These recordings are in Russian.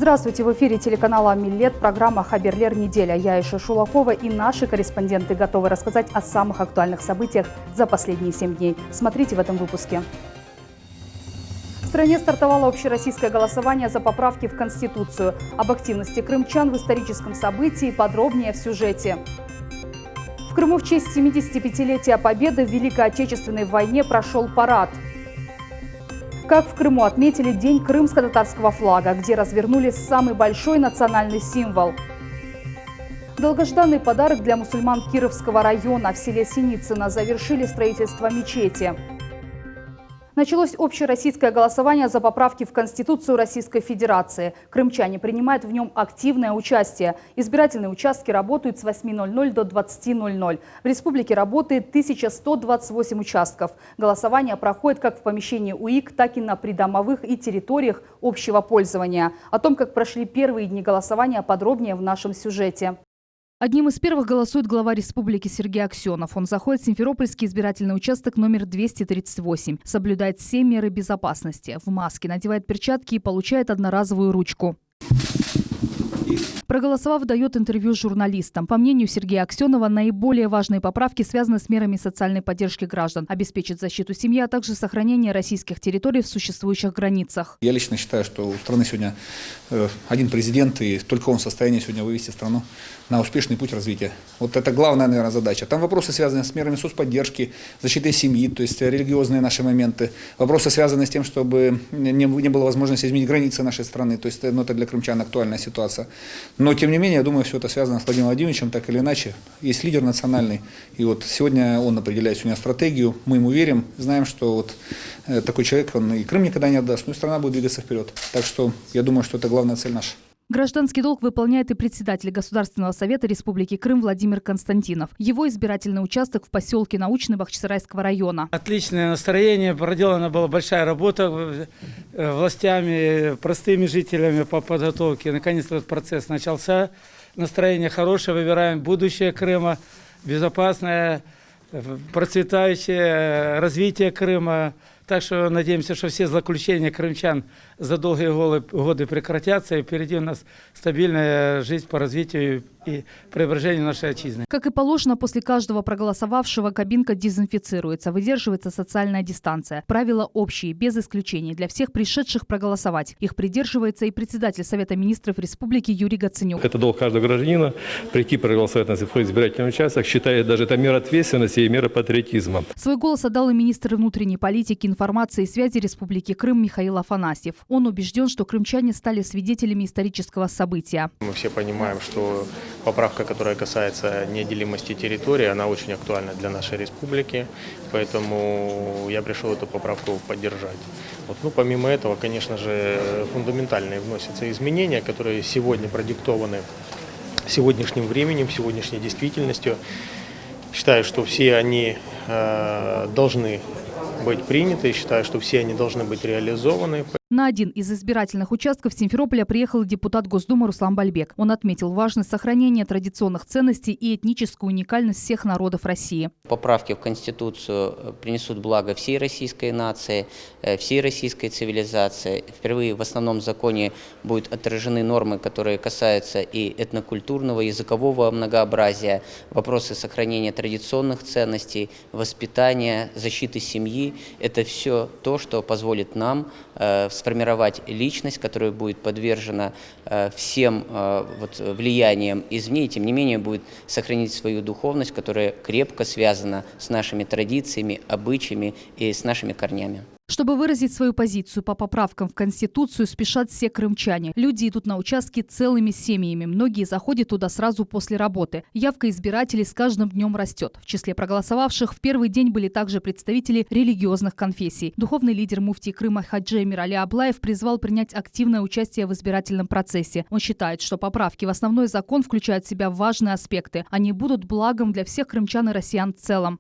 Здравствуйте! В эфире телеканала «Миллет» программа «Хаберлер. Неделя». Я Иша Шулакова и наши корреспонденты готовы рассказать о самых актуальных событиях за последние 7 дней. Смотрите в этом выпуске. В стране стартовало общероссийское голосование за поправки в Конституцию. Об активности крымчан в историческом событии подробнее в сюжете. В Крыму в честь 75-летия Победы в Великой Отечественной войне прошел парад. Как в Крыму отметили День крымско-татарского флага, где развернули самый большой национальный символ. Долгожданный подарок для мусульман Кировского района. В селе Синицыно завершили строительство мечети. Началось общероссийское голосование за поправки в Конституцию Российской Федерации. Крымчане принимают в нем активное участие. Избирательные участки работают с 8:00 до 20:00. В республике работает 1128 участков. Голосование проходит как в помещении УИК, так и на придомовых и территориях общего пользования. О том, как прошли первые дни голосования, подробнее в нашем сюжете. Одним из первых голосует глава республики Сергей Аксенов. Он заходит в Симферопольский избирательный участок номер 238. Соблюдает все меры безопасности. В маске, надевает перчатки и получает одноразовую ручку. Проголосовав, дает интервью журналистам. По мнению Сергея Аксенова, наиболее важные поправки связаны с мерами социальной поддержки граждан, обеспечит защиту семьи, а также сохранение российских территорий в существующих границах. Я лично считаю, что у страны сегодня один президент, и только он в состоянии сегодня вывести страну на успешный путь развития. Вот это главная, наверное, задача. Там вопросы, связанные с мерами соцподдержки, защитой семьи, то есть религиозные наши моменты. Вопросы, связанные с тем, чтобы не было возможности изменить границы нашей страны. То есть это для крымчан актуальная ситуация. Но, тем не менее, я думаю, все это связано с Владимиром Владимировичем, так или иначе. Есть лидер национальный, и вот сегодня он определяет сегодня стратегию. Мы ему верим, знаем, что вот такой человек, он и Крым никогда не отдаст, но и страна будет двигаться вперед. Так что я думаю, что это главная цель наша. Гражданский долг выполняет и председатель Государственного совета Республики Крым Владимир Константинов. Его избирательный участок в поселке Научный Бахчисарайского района. Отличное настроение, проделана была большая работа властями, простыми жителями по подготовке. Наконец этот процесс начался. Настроение хорошее, выбираем будущее Крыма, безопасное, процветающее развитие Крыма. Так что надеемся, что все злоключения крымчан за долгие годы прекратятся, и впереди у нас стабильная жизнь по развитию и преображению нашей отчизны. Как и положено, после каждого проголосовавшего кабинка дезинфицируется, выдерживается социальная дистанция. Правила общие, без исключений, для всех пришедших проголосовать. Их придерживается и председатель Совета министров республики Юрий Гаценюк. Это долг каждого гражданина прийти проголосовать на свой избирательный участок, считает даже это мера ответственности и мера патриотизма. Свой голос отдал и министр внутренней политики, информации и связи Республики Крым Михаил Афанасьев. Он убежден, что крымчане стали свидетелями исторического события. Мы все понимаем, что поправка, которая касается неделимости территории, она очень актуальна для нашей республики, поэтому я пришел эту поправку поддержать. Помимо этого, конечно же, фундаментальные вносятся изменения, которые сегодня продиктованы сегодняшним временем, сегодняшней действительностью. Считаю, что все они должны быть приняты, считаю, что все они должны быть реализованы. На один из избирательных участков Симферополя приехал депутат Госдумы Руслан Бальбек. Он отметил важность сохранения традиционных ценностей и этническую уникальность всех народов России. Поправки в Конституцию принесут благо всей российской нации, всей российской цивилизации. Впервые в основном законе будут отражены нормы, которые касаются и этнокультурного, языкового многообразия, вопросы сохранения традиционных ценностей, воспитания, защиты семьи. Это все то, что позволит нам сформировать личность, которая будет подвержена всем влияниям извне, и тем не менее будет сохранить свою духовность, которая крепко связана с нашими традициями, обычаями и с нашими корнями. Чтобы выразить свою позицию по поправкам в Конституцию, спешат все крымчане. Люди идут на участки целыми семьями. Многие заходят туда сразу после работы. Явка избирателей с каждым днем растет. В числе проголосовавших в первый день были также представители религиозных конфессий. Духовный лидер муфтии Крыма Хаджи Эмир Али Аблаев призвал принять активное участие в избирательном процессе. Он считает, что поправки в основной закон включают в себя важные аспекты. Они будут благом для всех крымчан и россиян в целом.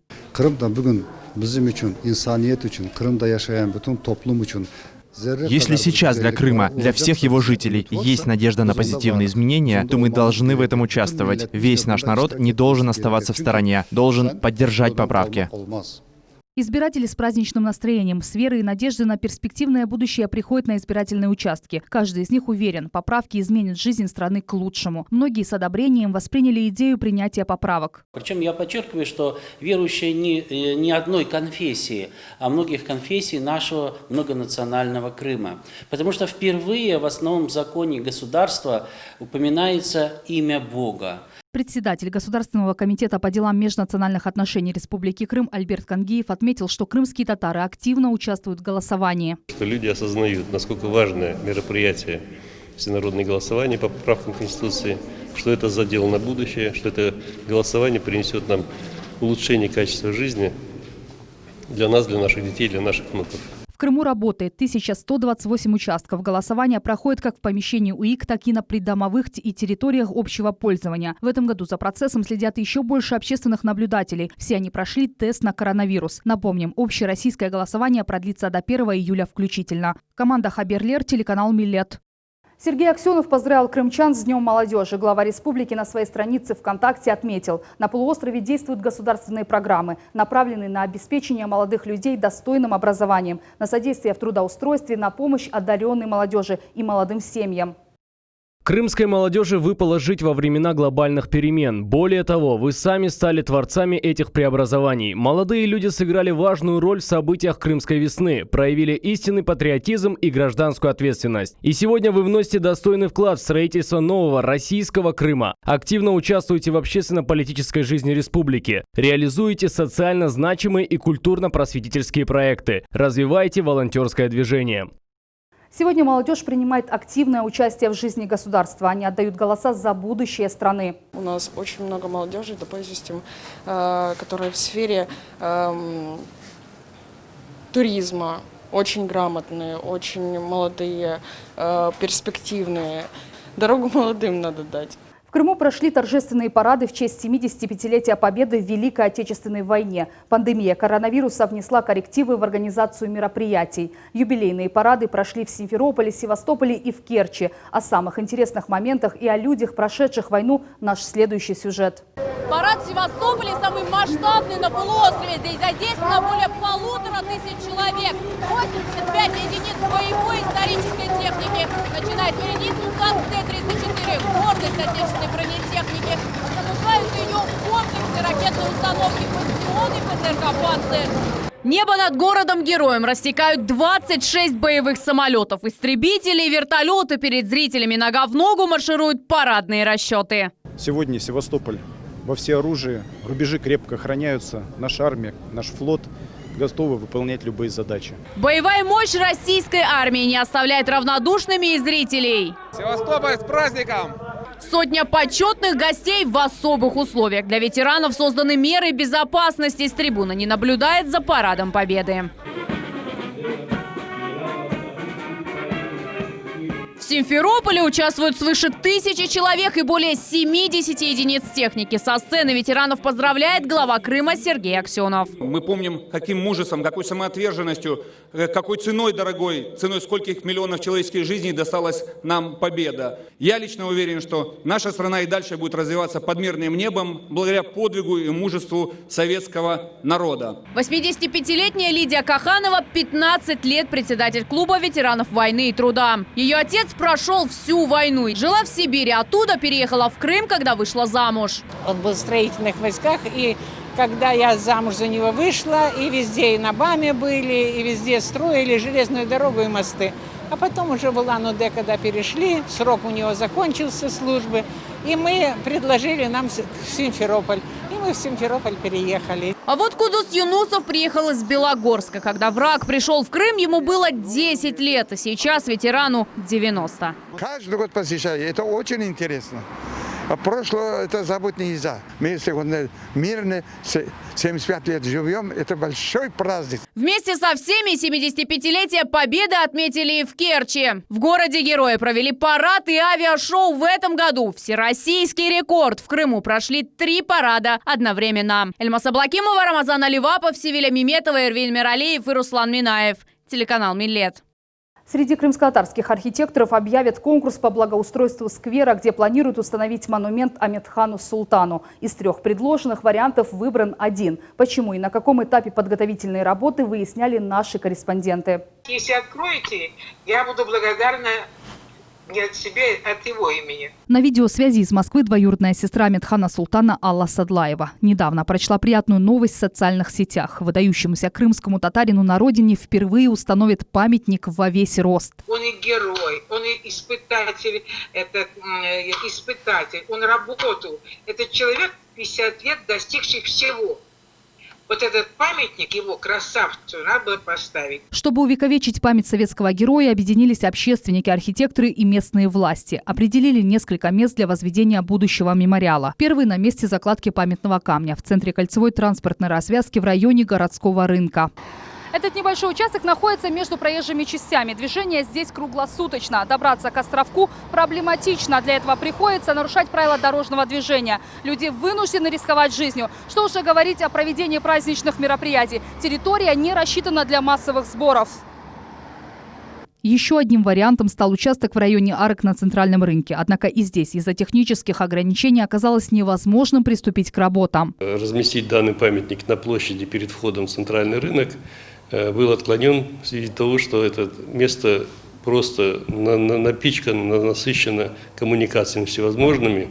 Если сейчас для Крыма, для всех его жителей есть надежда на позитивные изменения, то мы должны в этом участвовать. Весь наш народ не должен оставаться в стороне, должен поддержать поправки. Избиратели с праздничным настроением, с верой и надеждой на перспективное будущее приходят на избирательные участки. Каждый из них уверен, поправки изменят жизнь страны к лучшему. Многие с одобрением восприняли идею принятия поправок. Причем я подчеркиваю, что верующие не одной конфессии, а многих конфессий нашего многонационального Крыма. Потому что впервые в основном законе государства упоминается имя Бога. Председатель Государственного комитета по делам межнациональных отношений Республики Крым Альберт Кангиев отметил, что крымские татары активно участвуют в голосовании. Что люди осознают, насколько важное мероприятие всенародное голосование по поправкам Конституции, что это задел на будущее, что это голосование принесет нам улучшение качества жизни для нас, для наших детей, для наших внуков. В Крыму работает 1128 участков. Голосование проходит как в помещении УИК, так и на придомовых и территориях общего пользования. В этом году за процессом следят еще больше общественных наблюдателей. Все они прошли тест на коронавирус. Напомним, общероссийское голосование продлится до 1 июля включительно. Команда Хаберлер, телеканал Миллет. Сергей Аксенов поздравил крымчан с Днем молодежи. Глава республики на своей странице ВКонтакте отметил, на полуострове действуют государственные программы, направленные на обеспечение молодых людей достойным образованием, на содействие в трудоустройстве, на помощь одаренной молодежи и молодым семьям. Крымской молодежи выпало жить во времена глобальных перемен. Более того, вы сами стали творцами этих преобразований. Молодые люди сыграли важную роль в событиях Крымской весны, проявили истинный патриотизм и гражданскую ответственность. И сегодня вы вносите достойный вклад в строительство нового российского Крыма. Активно участвуете в общественно-политической жизни республики. Реализуете социально значимые и культурно-просветительские проекты. Развиваете волонтерское движение. Сегодня молодежь принимает активное участие в жизни государства. Они отдают голоса за будущее страны. У нас очень много молодежи, допустим, которая в сфере туризма, очень грамотные, очень молодые, перспективные. Дорогу молодым надо дать. В Крыму прошли торжественные парады в честь 75-летия Победы в Великой Отечественной войне. Пандемия коронавируса внесла коррективы в организацию мероприятий. Юбилейные парады прошли в Симферополе, Севастополе и в Керчи. О самых интересных моментах и о людях, прошедших войну, наш следующий сюжет. Парад в Севастополе самый масштабный на полуострове. Здесь задействовано более 1500 человек. 85 единиц боевой исторической техники. Начинает вереницу танк Т-34. Гордость отечественной бронетехники. Запускают ее комплексы ракетной установки «Бастион» и ПЗРК «Панцирь». Небо над городом-героем растекают 26 боевых самолетов. Истребители и вертолеты перед зрителями нога в ногу маршируют парадные расчеты. Сегодня Севастополь во всеоружии, рубежи крепко охраняются, наша армия, наш флот готовы выполнять любые задачи. Боевая мощь российской армии не оставляет равнодушными и зрителей. Севастополь с праздником! Сотня почетных гостей в особых условиях. Для ветеранов созданы меры безопасности. С трибуны не наблюдает за парадом Победы. В Симферополе участвуют свыше 1000 человек и более 70 единиц техники. Со сцены ветеранов поздравляет глава Крыма Сергей Аксенов. Мы помним, каким мужеством, какой самоотверженностью, какой ценой дорогой, ценой скольких миллионов человеческих жизней досталась нам победа. Я лично уверен, что наша страна и дальше будет развиваться под мирным небом благодаря подвигу и мужеству советского народа. 85-летняя Лидия Каханова 15 лет председатель клуба ветеранов войны и труда. Ее отец прошел всю войну. Жила в Сибири, оттуда переехала в Крым, когда вышла замуж. Он был в строительных войсках, и когда я замуж за него вышла, и везде и на БАМе были, и везде строили железную дорогу и мосты. А потом уже в Улан-Удэ, когда перешли, срок у него закончился службы, и мы предложили нам Симферополь. И мы в Симферополь переехали. А вот Кудус Юнусов приехал из Белогорска. Когда враг пришел в Крым, ему было 10 лет, а сейчас ветерану 90. Каждый год посещаю, это очень интересно. А прошлое это забыть нельзя. Мы сегодня мирно 75 лет живем, это большой праздник. Вместе со всеми 75-летие Победы отметили и в Керчи. В городе-герое провели парад и авиашоу в этом году. Всероссийский рекорд. В Крыму прошли 3 парада одновременно. Эльмас Аблакимова, Рамазан Аливапов, Севиля Миметова, Эрвин Миралиев и Руслан Минаев. Телеканал Миллет. Среди крымско-татарских архитекторов объявят конкурс по благоустройству сквера, где планируют установить монумент Амедхану Султану. Из 3 предложенных вариантов выбран один. Почему и на каком этапе подготовительной работы, выясняли наши корреспонденты. Если откроете, я буду благодарна не от себя, а от его имени. На видеосвязи из Москвы двоюродная сестра Амедхана Султана Алла Садлаева. Недавно прочла приятную новость в социальных сетях. Выдающемуся крымскому татарину на родине впервые установят памятник во весь рост. Он и герой, он и испытатель, он работал. Это человек 50 лет, достигший всего. Вот этот памятник его, красавцу, надо было поставить. Чтобы увековечить память советского героя, объединились общественники, архитекторы и местные власти. Определили несколько мест для возведения будущего мемориала. Первый на месте закладки памятного камня в центре кольцевой транспортной развязки в районе городского рынка. Этот небольшой участок находится между проезжими частями. Движение здесь круглосуточно. Добраться к островку проблематично. Для этого приходится нарушать правила дорожного движения. Люди вынуждены рисковать жизнью. Что уже говорить о проведении праздничных мероприятий. Территория не рассчитана для массовых сборов. Еще одним вариантом стал участок в районе арок на центральном рынке. Однако и здесь из-за технических ограничений оказалось невозможным приступить к работам. Разместить данный памятник на площади перед входом в центральный рынок был отклонен в связи с того, что это место просто напичкано, насыщено коммуникациями всевозможными,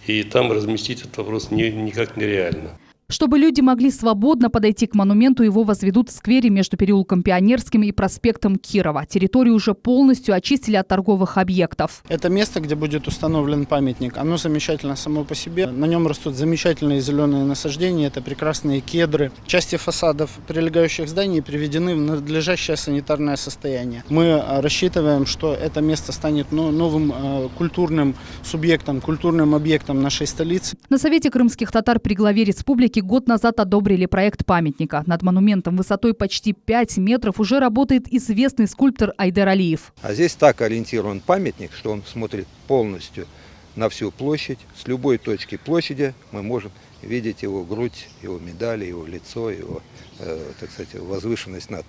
и там разместить этот вопрос никак нереально. Чтобы люди могли свободно подойти к монументу, его возведут в сквере между переулком Пионерским и проспектом Кирова. Территорию уже полностью очистили от торговых объектов. Это место, где будет установлен памятник. Оно замечательно само по себе. На нем растут замечательные зеленые насаждения. Это прекрасные кедры. Части фасадов прилегающих зданий приведены в надлежащее санитарное состояние. Мы рассчитываем, что это место станет новым культурным субъектом, культурным объектом нашей столицы. На Совете крымских татар при главе республики год назад одобрили проект памятника. Над монументом высотой почти 5 метров уже работает известный скульптор Айдар Алиев. А здесь так ориентирован памятник, что он смотрит полностью на всю площадь. С любой точки площади мы можем видеть его грудь, его медали, его лицо, его, так сказать, возвышенность над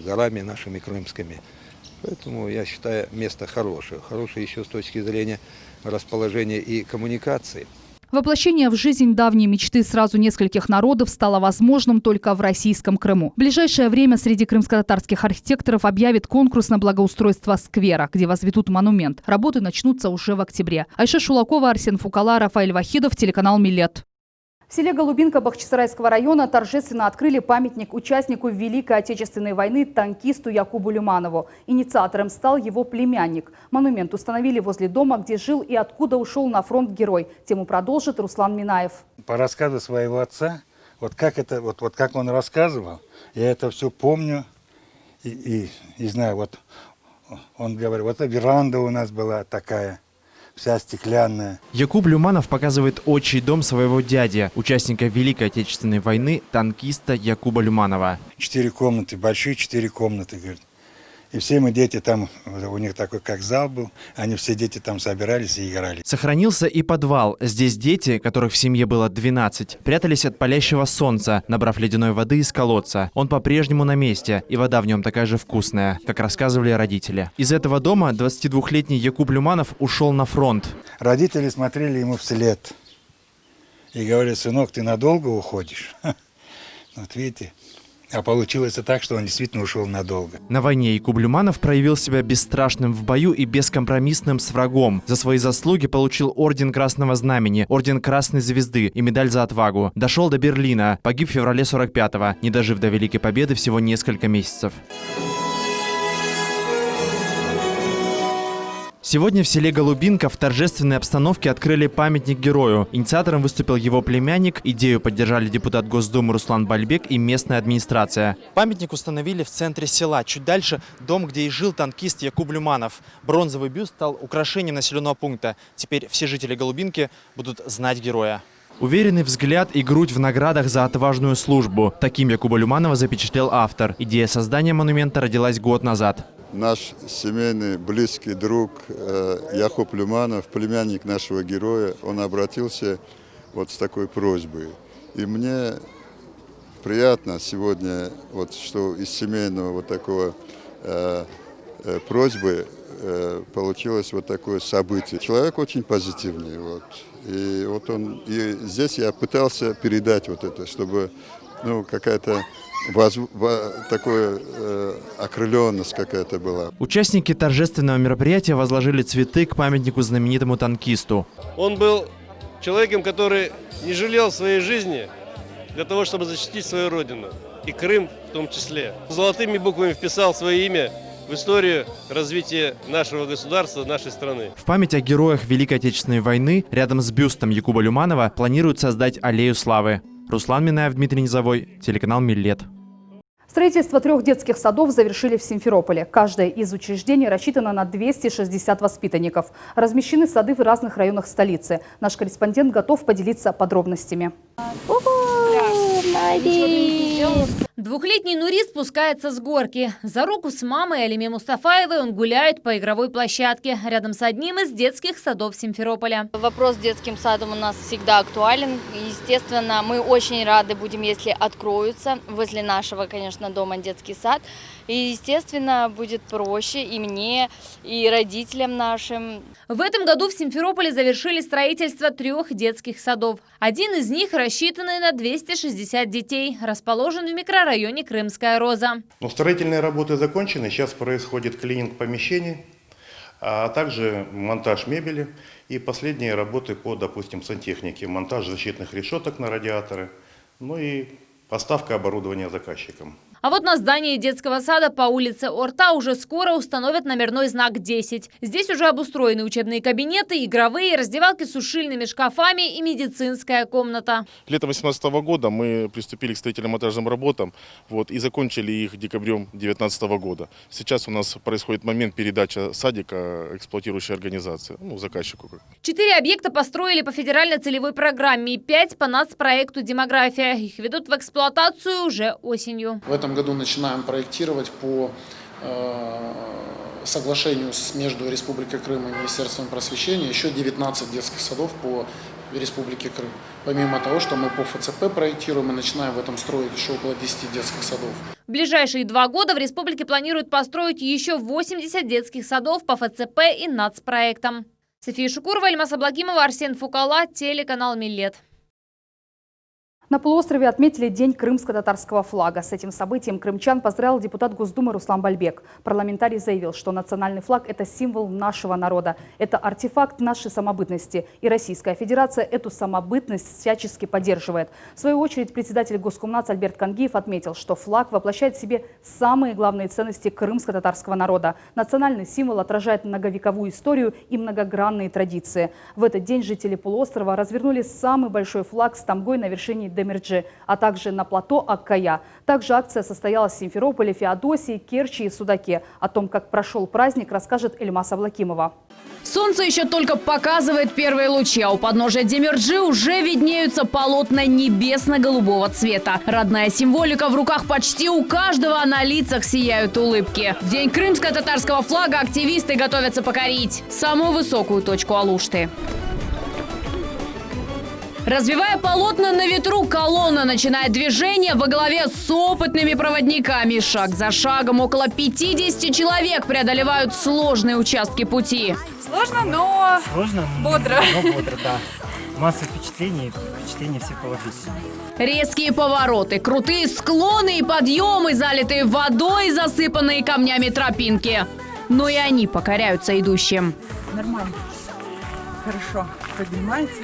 горами нашими крымскими. Поэтому я считаю место хорошее. Хорошее еще с точки зрения расположения и коммуникации. Воплощение в жизнь давней мечты сразу нескольких народов стало возможным только в российском Крыму. В ближайшее время среди крымско-татарских архитекторов объявят конкурс на благоустройство сквера, где возведут монумент. Работы начнутся уже в октябре. Айша Шулакова, Арсен Фукала, Рафаэль Вахидов, телеканал Милет. В селе Голубинка Бахчисарайского района торжественно открыли памятник участнику Великой Отечественной войны танкисту Якубу Люманову. Инициатором стал его племянник. Монумент установили возле дома, где жил и откуда ушел на фронт герой. Тему продолжит Руслан Минаев. По рассказу своего отца, вот как он рассказывал, я это все помню и знаю. Вот он говорит, вот веранда у нас была такая. Вся стеклянная. Якуб Люманов показывает отчий дом своего дяди, участника Великой Отечественной войны, танкиста Якуба Люманова. 4 комнаты, большие 4 комнаты, говорит. И все мы дети там, у них такой как зал был, они все дети там собирались и играли. Сохранился и подвал. Здесь дети, которых в семье было 12, прятались от палящего солнца, набрав ледяной воды из колодца. Он по-прежнему на месте, и вода в нем такая же вкусная, как рассказывали родители. Из этого дома 22-летний Якуб Люманов ушел на фронт. Родители смотрели ему вслед и говорили: сынок, ты надолго уходишь? Вот видите. А получилось так, что он действительно ушел надолго. На войне Якуб Люманов проявил себя бесстрашным в бою и бескомпромиссным с врагом. За свои заслуги получил орден Красного Знамени, орден Красной Звезды и медаль за отвагу. Дошел до Берлина, погиб в феврале 45-го, не дожив до Великой Победы всего несколько месяцев. Сегодня в селе Голубинка в торжественной обстановке открыли памятник герою. Инициатором выступил его племянник. Идею поддержали депутат Госдумы Руслан Бальбек и местная администрация. Памятник установили в центре села. Чуть дальше дом, где и жил танкист Якуб Люманов. Бронзовый бюст стал украшением населенного пункта. Теперь все жители Голубинки будут знать героя. Уверенный взгляд и грудь в наградах за отважную службу. Таким Якуба Люманова запечатлел автор. Идея создания монумента родилась год назад. Наш семейный близкий друг Якуб Люманов, племянник нашего героя, он обратился вот с такой просьбой. И мне приятно сегодня, вот, что из семейного вот такого просьбы получилось вот такое событие. Человек очень позитивный. Вот. И здесь я пытался передать вот это, чтобы какая-то такая окрыленность какая-то была. Участники торжественного мероприятия возложили цветы к памятнику знаменитому танкисту. Он был человеком, который не жалел своей жизни для того, чтобы защитить свою родину. И Крым в том числе. Золотыми буквами вписал свое имя в историю развития нашего государства, нашей страны. В память о героях Великой Отечественной войны рядом с бюстом Якуба Люманова планируют создать аллею славы. Руслан Минаев, Дмитрий Низовой, телеканал Миллет. Строительство 3 детских садов завершили в Симферополе. Каждое из учреждений рассчитано на 260 воспитанников. Размещены сады в разных районах столицы. Наш корреспондент готов поделиться подробностями. Двухлетний Нури спускается с горки. За руку с мамой Алиме Мустафаевой он гуляет по игровой площадке рядом с одним из детских садов Симферополя. Вопрос с детским садом у нас всегда актуален. Естественно, мы очень рады будем, если откроются возле нашего, конечно, дома детский сад. И, естественно, будет проще и мне, и родителям нашим. В этом году в Симферополе завершили строительство 3 детских садов. Один из них рассчитанный на 260 детей, расположен в микрорайоне Крымская Роза. Строительные работы закончены, сейчас происходит клининг помещений, а также монтаж мебели и последние работы по, допустим, сантехнике, монтаж защитных решеток на радиаторы, и поставка оборудования заказчикам. А вот на здании детского сада по улице Орта уже скоро установят номерной знак 10. Здесь уже обустроены учебные кабинеты, игровые, раздевалки с сушильными шкафами и медицинская комната. Летом 2018 года мы приступили к строительно-монтажным работам и закончили их декабрем 2019 года. Сейчас у нас происходит момент передачи садика эксплуатирующей организации, заказчику. 4 объекта построили по федеральной целевой программе и 5 по нацпроекту «Демография». Их ведут в эксплуатацию уже осенью. В этом году начинаем проектировать по соглашению между Республикой Крым и Министерством просвещения еще 19 детских садов по Республике Крым. Помимо того, что мы по ФЦП проектируем, мы начинаем в этом строить еще около 10 детских садов. В ближайшие 2 года в республике планируют построить еще 80 детских садов по ФЦП и нацпроектам. София Шукурова, Ильмас Аблакимова, Арсен Фукала, телеканал Миллет. На полуострове отметили День крымско-татарского флага. С этим событием крымчан поздравил депутат Госдумы Руслан Бальбек. Парламентарий заявил, что национальный флаг – это символ нашего народа. Это артефакт нашей самобытности. И Российская Федерация эту самобытность всячески поддерживает. В свою очередь председатель Госкомнадс Альберт Кангиев отметил, что флаг воплощает в себе самые главные ценности крымско-татарского народа. Национальный символ отражает многовековую историю и многогранные традиции. В этот день жители полуострова развернули самый большой флаг с тамгой на вершине Демирджи, а также на плато Аккая. Также акция состоялась в Симферополе, Феодосии, Керчи и Судаке. О том, как прошел праздник, расскажет Ильмас Аблакимова. Солнце еще только показывает первые лучи, а у подножия Демирджи уже виднеются полотна небесно-голубого цвета. Родная символика в руках почти у каждого, а на лицах сияют улыбки. В день крымско-татарского флага активисты готовятся покорить самую высокую точку Алушты. Развивая полотна на ветру, колонна начинает движение во главе с опытными проводниками. Шаг за шагом около 50 человек преодолевают сложные участки пути. Сложно, но бодро. Но бодро, да. Масса впечатлений все положительные. Резкие повороты, крутые склоны и подъемы, залитые водой и засыпанные камнями тропинки. Но и они покоряются идущим. Нормально. Хорошо. Поднимается.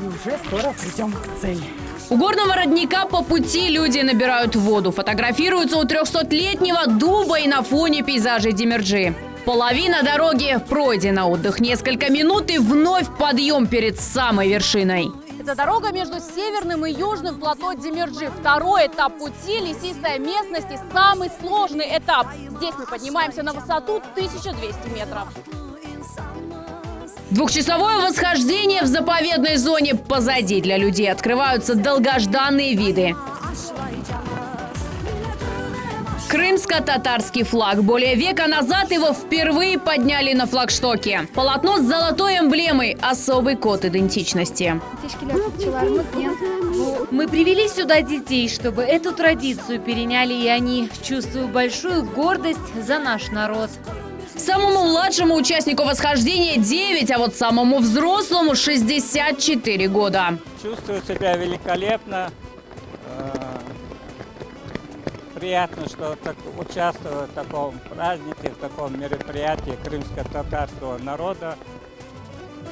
И уже скоро придем к цели. У горного родника по пути люди набирают воду, фотографируются у 300-летнего дуба и на фоне пейзажей Демирджи. Половина дороги пройдена, отдых несколько минут и вновь подъем перед самой вершиной. Это дорога между северным и южным плато Демирджи. Второй этап пути, лесистая местность и самый сложный этап. Здесь мы поднимаемся на высоту 1200 метров. Двухчасовое восхождение в заповедной зоне позади. Для людей открываются долгожданные виды. Крымско-татарский флаг. Более века назад его впервые подняли на флагштоке. Полотно с золотой эмблемой – особый код идентичности. Мы привели сюда детей, чтобы эту традицию переняли и они. Чувствую большую гордость за наш народ. Самому младшему участнику восхождения 9, а вот самому взрослому 64 года. Чувствую себя великолепно. Приятно, что участвую в таком празднике, в таком мероприятии крымско-татарского народа.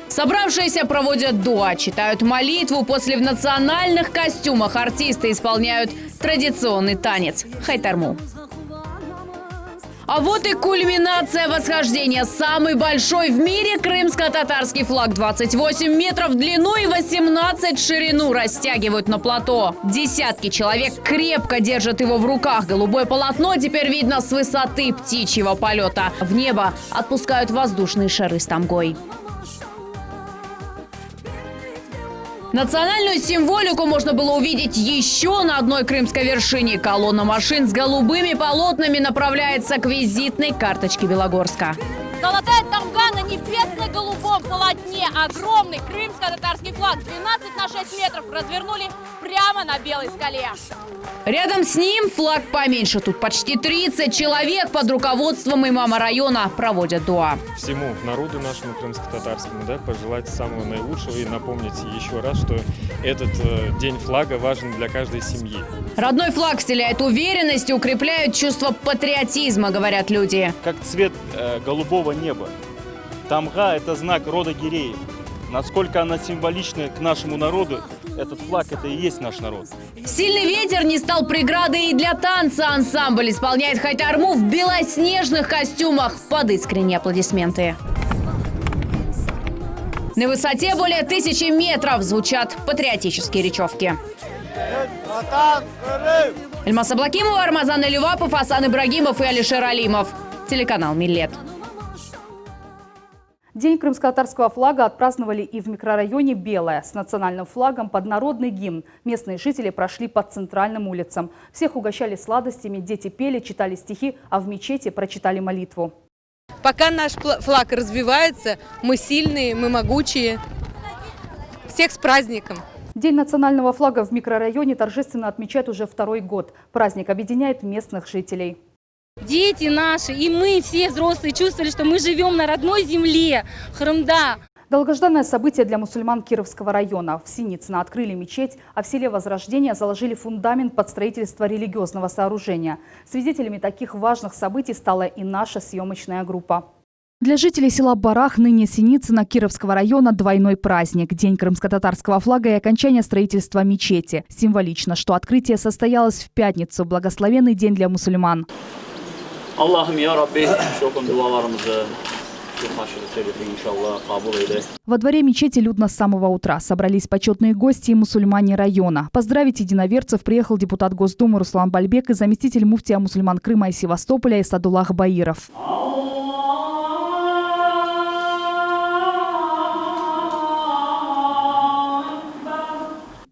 Собравшиеся проводят дуа, читают молитву. После в национальных костюмах артисты исполняют традиционный танец – хайтарму. А вот и кульминация восхождения. Самый большой в мире крымско-татарский флаг 28 метров в длину и 18 в ширину растягивают на плато. Десятки человек крепко держат его в руках. Голубое полотно теперь видно с высоты птичьего полета. В небо отпускают воздушные шары с тамгой. Национальную символику можно было увидеть еще на одной крымской вершине. Колонна машин с голубыми полотнами направляется к визитной карточке Белогорска. Золотая тамга на небесно-голубом полотне. Огромный крымско-татарский флаг 12 на 6 метров развернули прямо на Белой скале. Рядом с ним флаг поменьше. Тут почти 30 человек под руководством имама района проводят дуа. Всему народу нашему крымско-татарскому пожелать самого наилучшего и напомнить еще раз, что этот день флага важен для каждой семьи. Родной флаг вселяет уверенность и укрепляет чувство патриотизма, говорят люди. Как цвет голубого неба. Тамга – это знак рода гиреев. Насколько она символична к нашему народу, этот флаг – это и есть наш народ. Сильный ветер не стал преградой и для танца. Ансамбль исполняет хайтарму в белоснежных костюмах под искренние аплодисменты. На высоте более 1000 метров звучат патриотические речевки. Эльмас Аблакимова, Рамазан Элювапов, Асан Ибрагимов и Алишер Алимов. Телеканал «Миллет». День крымско-татарского флага отпраздновали и в микрорайоне Белое. С национальным флагом под народный гимн местные жители прошли по центральным улицам. Всех угощали сладостями, дети пели, читали стихи, а в мечети прочитали молитву. Пока наш флаг развивается, мы сильные, мы могучие. Всех с праздником! День национального флага в микрорайоне торжественно отмечают уже второй год. Праздник объединяет местных жителей. Дети наши и мы, все взрослые, чувствовали, что мы живем на родной земле, Хрымда. Долгожданное событие для мусульман Кировского района. В Синицыно открыли мечеть, а в селе Возрождение заложили фундамент под строительство религиозного сооружения. Свидетелями таких важных событий стала и наша съемочная группа. Для жителей села Барах, ныне Синицыно, Кировского района двойной праздник. День крымско-татарского флага и окончание строительства мечети. Символично, что открытие состоялось в пятницу. Благословенный день для мусульман. Во дворе мечети людно с самого утра. Собрались почетные гости и мусульмане района. Поздравить единоверцев приехал депутат Госдумы Руслан Бальбек и заместитель муфтия мусульман Крыма и Севастополя Исадуллах Баиров.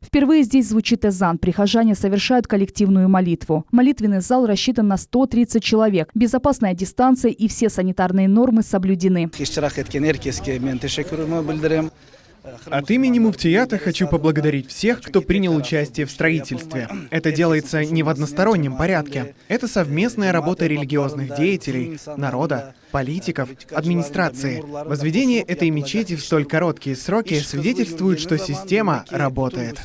Впервые здесь звучит эзан. Прихожане совершают коллективную молитву. Молитвенный зал рассчитан на 130 человек. Безопасная дистанция и все санитарные нормы соблюдены. От имени муфтията хочу поблагодарить всех, кто принял участие в строительстве. Это делается не в одностороннем порядке. Это совместная работа религиозных деятелей, народа, политиков, администрации. Возведение этой мечети в столь короткие сроки свидетельствует, что система работает.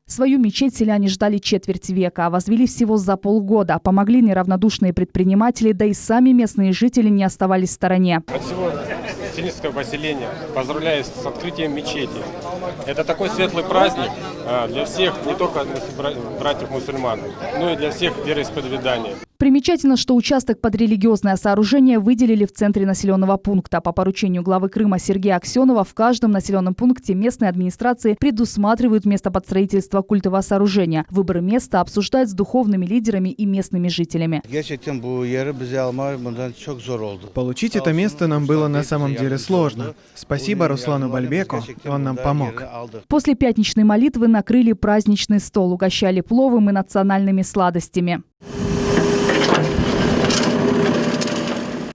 Свою мечеть селяне ждали четверть века, а возвели всего за полгода. Помогли неравнодушные предприниматели, да и сами местные жители не оставались в стороне. От всего синического поселения поздравляю с открытием мечети. Это такой светлый праздник для всех, не только братьев мусульман, но и для всех вероисповеданий. Примечательно, что участок под религиозное сооружение выделили в центре населенного пункта. По поручению главы Крыма Сергея Аксенова в каждом населенном пункте местные администрации предусматривают место под строительство культового сооружения. Выбор места обсуждают с духовными лидерами и местными жителями. Получить это место нам было на самом деле сложно. Спасибо Руслану Бальбеку, он нам помог. После пятничной молитвы накрыли праздничный стол, угощали пловом и национальными сладостями.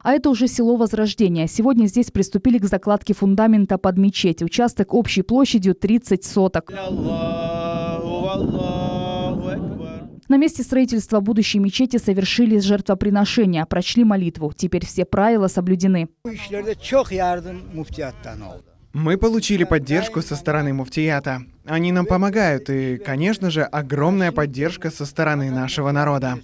А это уже село Возрождение. Сегодня здесь приступили к закладке фундамента под мечеть. Участок общей площадью 30 соток. На месте строительства будущей мечети совершили жертвоприношение, прочли молитву. Теперь все правила соблюдены. Мы получили поддержку со стороны муфтията. Они нам помогают и, конечно же, огромная поддержка со стороны нашего народа.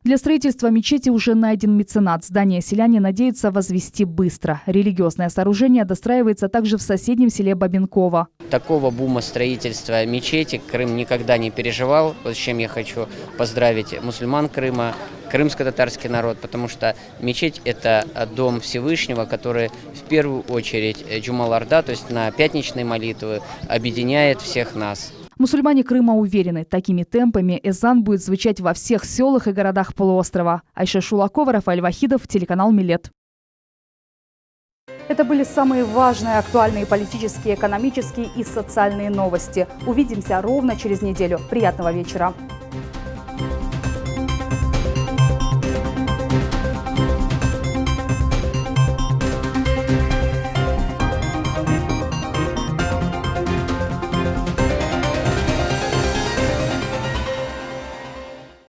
Для строительства мечети уже найден меценат. Здание селяне надеются возвести быстро. Религиозное сооружение достраивается также в соседнем селе Бабенково. Такого бума строительства мечети Крым никогда не переживал. Вот с чем я хочу поздравить мусульман Крыма, крымско-татарский народ, потому что мечеть – это дом Всевышнего, который в первую очередь Джумал-Орда, то есть на пятничные молитвы, объединяет всех нас. Мусульмане Крыма уверены, такими темпами эзан будет звучать во всех селах и городах полуострова. Айша Шулакова, Рафаэль Вахидов, телеканал Милет. Это были самые важные, актуальные политические, экономические и социальные новости. Увидимся ровно через неделю. Приятного вечера.